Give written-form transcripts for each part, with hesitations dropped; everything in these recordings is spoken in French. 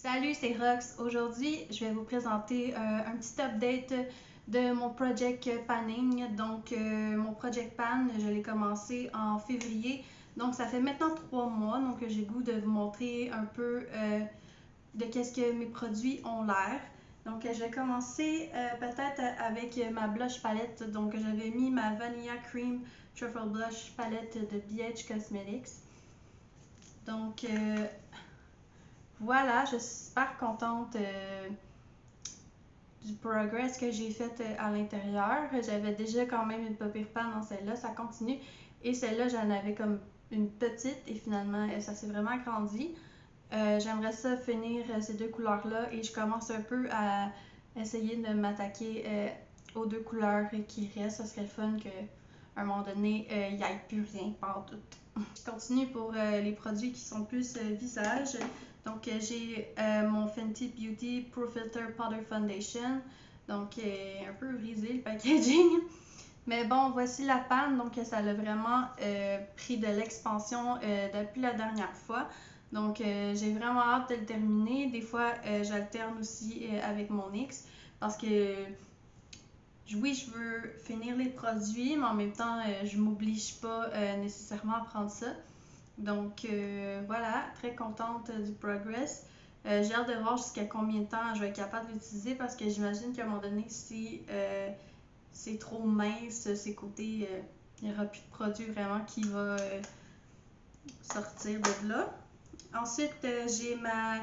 Salut, c'est Rox. Aujourd'hui, je vais vous présenter un petit update de mon project panning. Donc, mon project pan, je l'ai commencé en février. Donc, ça fait maintenant 3 mois. Donc, j'ai le goût de vous montrer un peu de qu'est-ce que mes produits ont l'air. Donc, je vais commencer peut-être avec ma blush palette. Donc, j'avais mis ma Vanilla Cream Truffle Blush palette de BH Cosmetics. Donc, voilà, je suis super contente du progress que j'ai fait à l'intérieur. J'avais déjà quand même une pas pire pan dans celle-là, ça continue. Et celle-là, j'en avais comme une petite et finalement, ça s'est vraiment agrandi. J'aimerais ça finir ces deux couleurs-là et je commence un peu à essayer de m'attaquer aux deux couleurs qui restent. Ça serait le fun qu'à un moment donné, il n'y ait plus rien, pas tout. Je continue pour les produits qui sont plus visage. Donc, j'ai mon Fenty Beauty Pro Filter Powder Foundation. Donc, un peu brisé le packaging. Mais bon, voici la panne. Donc, ça a vraiment pris de l'expansion depuis la dernière fois. Donc, j'ai vraiment hâte de le terminer. Des fois, j'alterne aussi avec mon X parce que oui, je veux finir les produits, mais en même temps, je m'oblige pas nécessairement à prendre ça. Donc voilà, très contente du progress. J'ai hâte de voir jusqu'à combien de temps je vais être capable de l'utiliser parce que j'imagine qu'à un moment donné, si c'est trop mince, ses côtés, il n'y aura plus de produit vraiment qui va sortir de là. Ensuite, j'ai ma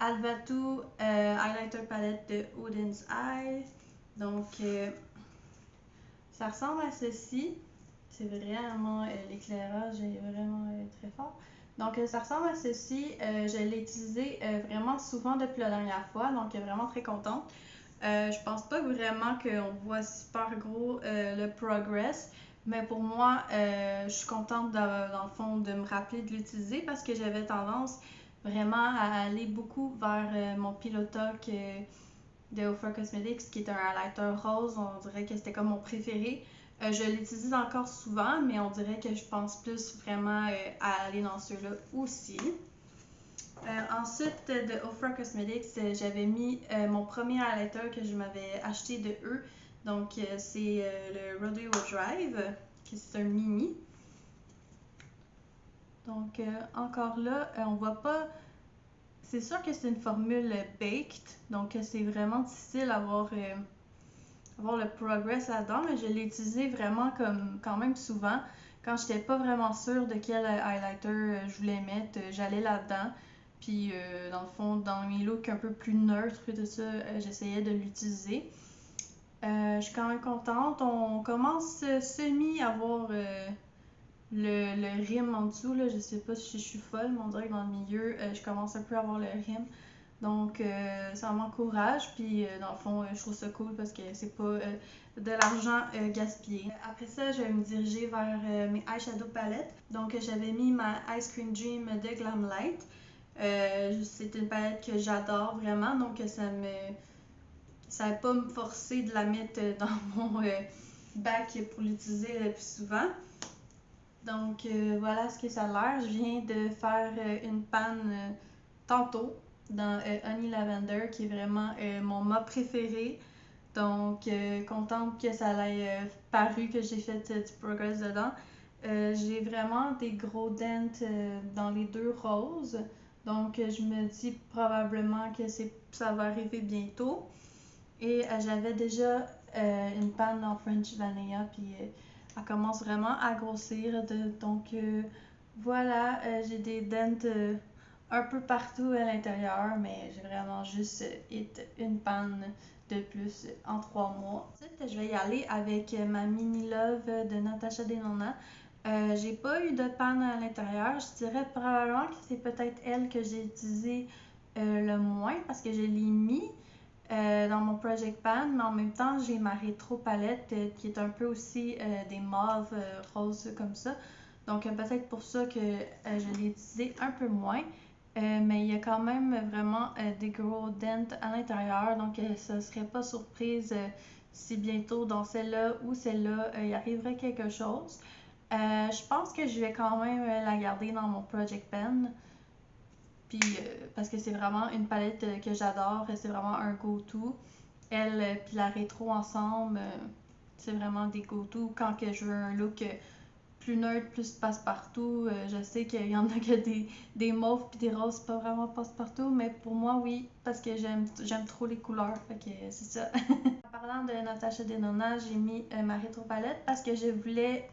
Alvatou Highlighter Palette de Odin's Eye. Donc, ça ressemble à ceci. C'est vraiment, l'éclairage est vraiment très fort. Donc, ça ressemble à ceci. Je l'ai utilisé vraiment souvent depuis la dernière fois, donc vraiment très contente. Je pense pas vraiment qu'on voit super gros le progress, mais pour moi, je suis contente dans le fond de me rappeler de l'utiliser parce que j'avais tendance vraiment à aller beaucoup vers mon Pillow Talk de Ofra Cosmetics qui est un highlighter rose. On dirait que c'était comme mon préféré. Je l'utilise encore souvent, mais on dirait que je pense plus vraiment à aller dans ceux-là aussi. Ensuite, de Ofra Cosmetics, j'avais mis mon premier highlighter que je m'avais acheté de eux. Donc, c'est le Rodeo Drive, qui c'est un mini. Donc, encore là, on voit pas. C'est sûr que c'est une formule baked, donc c'est vraiment difficile à voir le progress là-dedans, mais je l'ai utilisé vraiment comme quand même souvent. Quand j'étais pas vraiment sûre de quel highlighter je voulais mettre, j'allais là-dedans. Puis dans le fond, dans mes looks un peu plus neutres et tout ça, j'essayais de l'utiliser. Je suis quand même contente. On commence semi à voir le rim en dessous. Là. Je sais pas si je suis folle, mais on dirait que dans le milieu, je commence un peu à voir le rim. Donc, ça m'encourage. Puis, dans le fond, je trouve ça cool parce que c'est pas de l'argent gaspillé. Après ça, je vais me diriger vers mes eyeshadow palettes. Donc, j'avais mis ma Ice Cream Dream de Glamlight. C'est une palette que j'adore vraiment. Donc, ça va pas me forcer de la mettre dans mon bac pour l'utiliser le plus souvent. Donc, voilà ce que ça a l'air. Je viens de faire une panne tantôt dans Honey Lavender, qui est vraiment mon mât préféré. Donc, contente que ça ait paru, que j'ai fait du progress dedans. J'ai vraiment des gros dents dans les deux roses. Donc, je me dis probablement que ça va arriver bientôt. Et j'avais déjà une panne en French Vanilla, puis elle commence vraiment à grossir. Donc, voilà, j'ai des dents un peu partout à l'intérieur, mais j'ai vraiment juste hit une panne de plus en 3 mois. Ensuite, je vais y aller avec ma Mini Love de Natasha Denona. J'ai pas eu de panne à l'intérieur. Je dirais probablement que c'est peut-être elle que j'ai utilisé le moins parce que je l'ai mis dans mon project pan, mais en même temps, j'ai ma rétro palette qui est un peu aussi des mauves roses comme ça. Donc, peut-être pour ça que je l'ai utilisé un peu moins. Mais il y a quand même vraiment des gros dents à l'intérieur, donc ça serait pas surprise si bientôt dans celle-là ou celle-là, il arriverait quelque chose. Je pense que je vais quand même la garder dans mon project pen. Puis parce que c'est vraiment une palette que j'adore, c'est vraiment un go-to. Elle puis la rétro ensemble, c'est vraiment des go-to. Quand que je veux un look plus neutre, plus passe-partout, je sais qu'il y en a que des mauves puis des roses, c'est pas vraiment passe-partout, mais pour moi, oui, parce que j'aime trop les couleurs, fait que c'est ça. En parlant de Natasha Denona, j'ai mis ma rétro palette parce que je voulais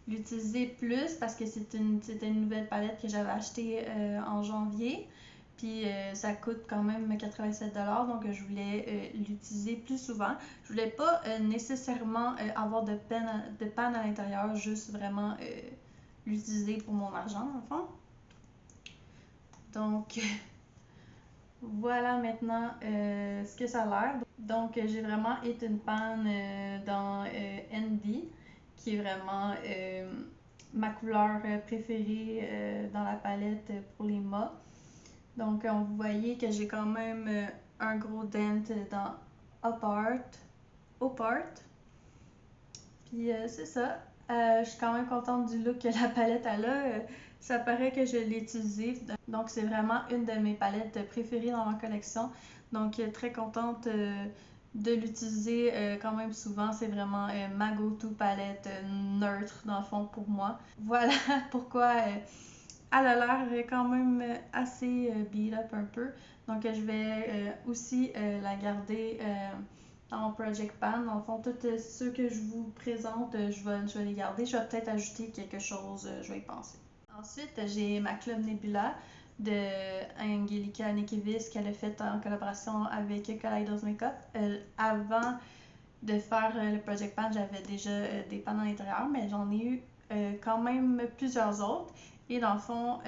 l'utiliser plus parce que c'était une nouvelle palette que j'avais achetée en janvier. Puis ça coûte quand même 87$, donc je voulais l'utiliser plus souvent. Je voulais pas nécessairement avoir de panne à l'intérieur, juste vraiment l'utiliser pour mon argent, dans le fond. Donc voilà maintenant ce que ça a l'air. Donc j'ai vraiment été une panne dans Envy, qui est vraiment ma couleur préférée dans la palette pour les mâts. Donc vous voyez que j'ai quand même un gros dent dans Opart. Puis c'est ça. Je suis quand même contente du look que la palette a là. Ça paraît que je l'ai utilisée. Donc c'est vraiment une de mes palettes préférées dans ma collection. Donc très contente de l'utiliser quand même souvent. C'est vraiment ma go-to palette neutre dans le fond pour moi. Voilà pourquoi elle a l'air quand même assez beat up un peu. Donc je vais aussi la garder dans mon project pan. Dans le fond, tous ceux que je vous présente, je vais les garder. Je vais peut-être ajouter quelque chose, je vais y penser. Ensuite, j'ai ma Club Nebula de Angelica Nikiewicz qu'elle a fait en collaboration avec Kaleidos Makeup. Avant de faire le project pan, j'avais déjà des pans à l'intérieur, mais j'en ai eu quand même plusieurs autres. Et dans le fond,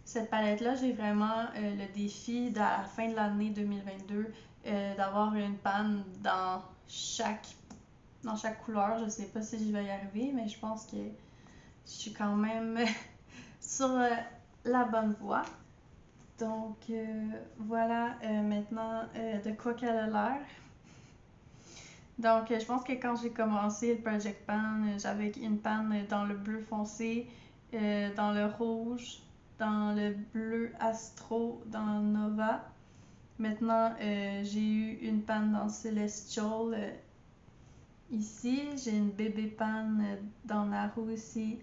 cette palette-là, j'ai vraiment le défi à la fin de l'année 2022 d'avoir une panne dans chaque couleur. Je sais pas si je vais y arriver, mais je pense que je suis quand même sur la bonne voie. Donc voilà maintenant de quoi qu'elle a l'air. Donc je pense que quand j'ai commencé le Project Pan, j'avais une panne dans le bleu foncé, dans le rouge, dans le bleu astro, dans Nova. Maintenant, j'ai eu une panne dans Celestial ici. J'ai une bébé panne dans Naru ici.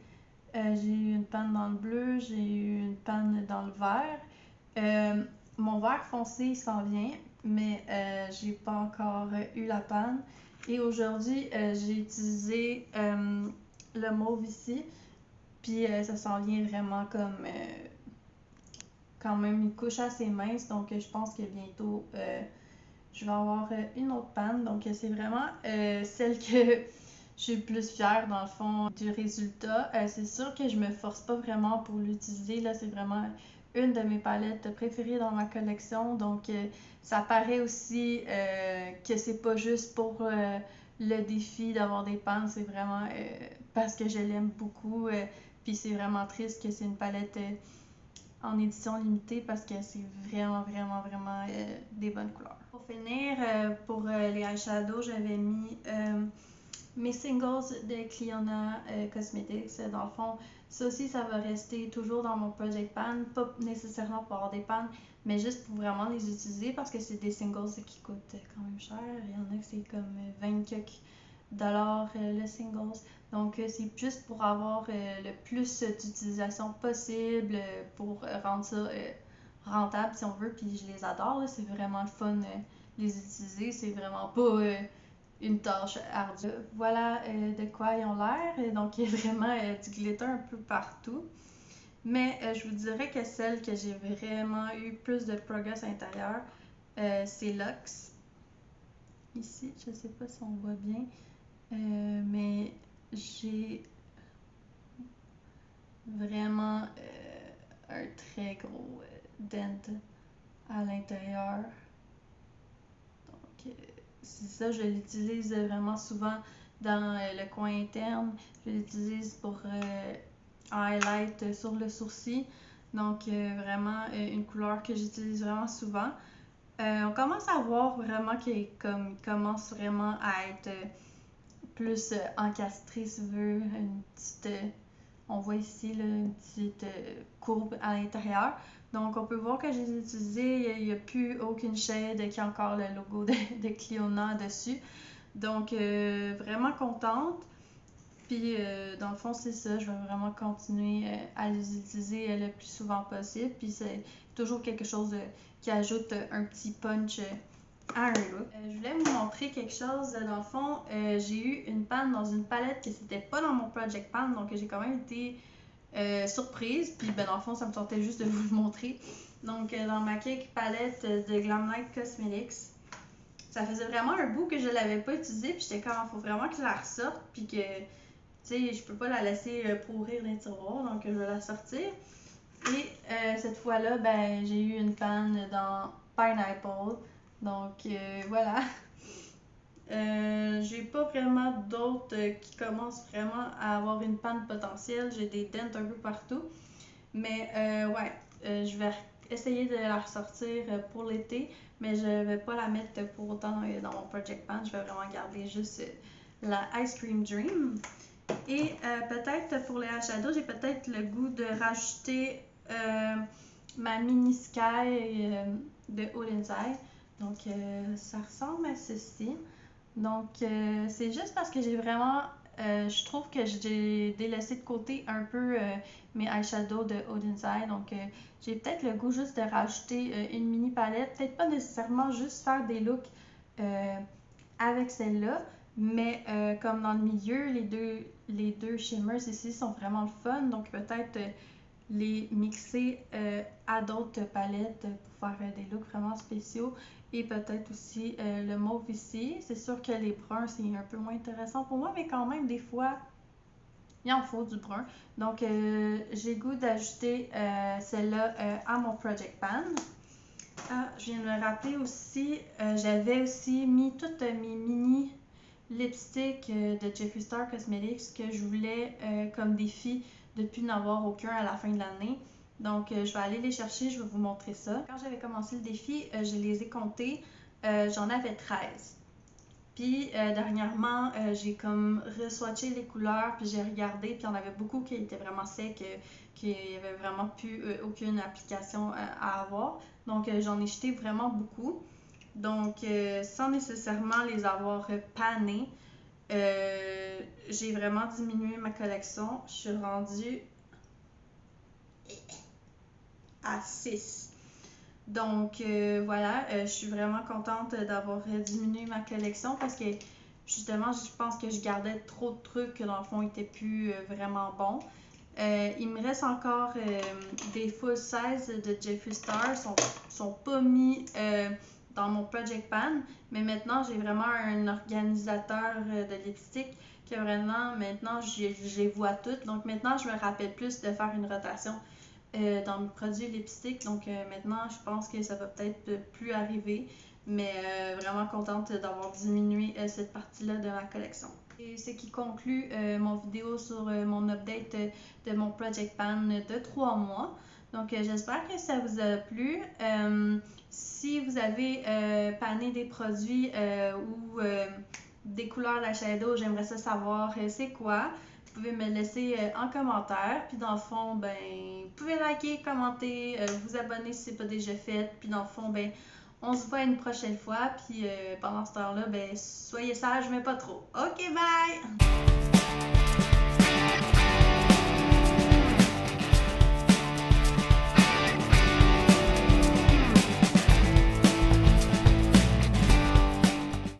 J'ai eu une panne dans le bleu. J'ai eu une panne dans le vert. Mon vert foncé, il s'en vient, mais j'ai pas encore eu la panne. Et aujourd'hui, j'ai utilisé le mauve ici. Puis ça s'en vient vraiment comme quand même une couche assez mince. Donc je pense que bientôt je vais avoir une autre panne. Donc c'est vraiment celle que je suis le plus fière dans le fond du résultat. C'est sûr que je me force pas vraiment pour l'utiliser. Là, c'est vraiment une de mes palettes préférées dans ma collection. Donc ça paraît aussi que c'est pas juste pour le défi d'avoir des pannes. C'est vraiment parce que je l'aime beaucoup. Puis c'est vraiment triste que c'est une palette en édition limitée parce que c'est vraiment des bonnes couleurs. Pour finir, pour les eyeshadows, j'avais mis mes singles de Cliona Cosmetics. Dans le fond, ça aussi, ça va rester toujours dans mon project pan, pas nécessairement pour avoir des pannes, mais juste pour vraiment les utiliser parce que c'est des singles qui coûtent quand même cher. Il y en a que c'est comme 20 quelques dollars le singles. Donc c'est juste pour avoir le plus d'utilisation possible pour rendre ça rentable si on veut. Puis je les adore, c'est vraiment le fun les utiliser. C'est vraiment pas une tâche ardue. Voilà de quoi ils ont l'air. Donc il y a vraiment du glitter un peu partout. Mais je vous dirais que celle que j'ai vraiment eu plus de progress à l'intérieur, c'est Luxe. Ici, je sais pas si on voit bien, mais j'ai vraiment un très gros dent à l'intérieur. Donc, c'est ça, je l'utilise vraiment souvent dans le coin interne. Je l'utilise pour highlight sur le sourcil. Donc, vraiment une couleur que j'utilise vraiment souvent. On commence à voir vraiment qu'il commence vraiment à être plus encastré, si tu veux, une petite on voit ici là, une petite courbe à l'intérieur. Donc, on peut voir que je les ai utilisés. Il n'y a plus aucune shade qui a encore le logo de Clionadh dessus. Donc, vraiment contente. Puis, dans le fond, c'est ça. Je vais vraiment continuer à les utiliser le plus souvent possible. Puis, c'est toujours quelque chose qui ajoute un petit punch à un look. Je voulais vous montrer quelque chose. Dans le fond, j'ai eu une panne dans une palette que c'était pas dans mon Project Pan. Donc, j'ai quand même été surprise. Puis, ben, dans le fond, ça me tentait juste de vous le montrer. Donc, dans ma cake palette de Glamlite Cosmetics. Ça faisait vraiment un bout que je l'avais pas utilisé. Puis, j'étais comme, il faut vraiment que je la ressorte. Puis que tu sais, je peux pas la laisser pourrir dans les tiroirs, donc je vais la sortir. Et cette fois-là, ben, j'ai eu une panne dans Pineapple. Donc voilà. J'ai pas vraiment d'autres qui commencent vraiment à avoir une panne potentielle. J'ai des dents un peu partout. Mais ouais, je vais essayer de la ressortir pour l'été, mais je vais pas la mettre pour autant dans mon Project Pan. Je vais vraiment garder juste la Ice Cream Dream. Et peut-être pour les eyeshadows, j'ai peut-être le goût de rajouter ma Mini Sky de Oden's Eye. Donc ça ressemble à ceci. Donc c'est juste parce que j'ai vraiment, je trouve que j'ai délaissé de côté un peu mes eyeshadows de Oden's Eye. Donc j'ai peut-être le goût juste de rajouter une mini palette. Peut-être pas nécessairement juste faire des looks avec celle-là. Mais comme dans le milieu, les deux shimmers ici sont vraiment le fun. Donc peut-être les mixer à d'autres palettes pour faire des looks vraiment spéciaux. Et peut-être aussi le mauve ici. C'est sûr que les bruns, c'est un peu moins intéressant pour moi, mais quand même, des fois, il en faut du brun. Donc j'ai le goût d'ajouter celle-là à mon Project Pan. Ah, je viens de me rappeler aussi, j'avais aussi mis toutes mes mini lipstick de Jeffree Star Cosmetics que je voulais comme défi depuis n'avoir aucun à la fin de l'année. Donc, je vais aller les chercher, je vais vous montrer ça. Quand j'avais commencé le défi, je les ai comptés, j'en avais 13. Puis, dernièrement, j'ai comme re-swatché les couleurs, puis j'ai regardé, puis il y en avait beaucoup qui étaient vraiment secs, qui avait vraiment plus aucune application à avoir. Donc, j'en ai jeté vraiment beaucoup. Donc, sans nécessairement les avoir panés, j'ai vraiment diminué ma collection. Je suis rendue à 6. Donc, voilà, je suis vraiment contente d'avoir diminué ma collection parce que justement, je pense que je gardais trop de trucs que dans le fond n'étaient plus vraiment bons. Il me reste encore des full size de Jeffree Star, sont pas mis dans mon Project Pan, mais maintenant j'ai vraiment un organisateur de lipstick que vraiment maintenant je les vois toutes. Donc maintenant je me rappelle plus de faire une rotation dans mes produits lipstick. Donc maintenant je pense que ça va peut-être plus arriver, mais vraiment contente d'avoir diminué cette partie-là de ma collection. Et ce qui conclut mon vidéo sur mon update de mon Project Pan de 3 mois. Donc j'espère que ça vous a plu. Si vous avez pané des produits ou des couleurs d'eyeshadow, j'aimerais ça savoir c'est quoi. Vous pouvez me le laisser en commentaire. Puis dans le fond, ben, vous pouvez liker, commenter, vous abonner si ce n'est pas déjà fait. Puis dans le fond, ben, on se voit une prochaine fois. Puis pendant ce temps-là, ben, soyez sages, mais pas trop. OK, bye!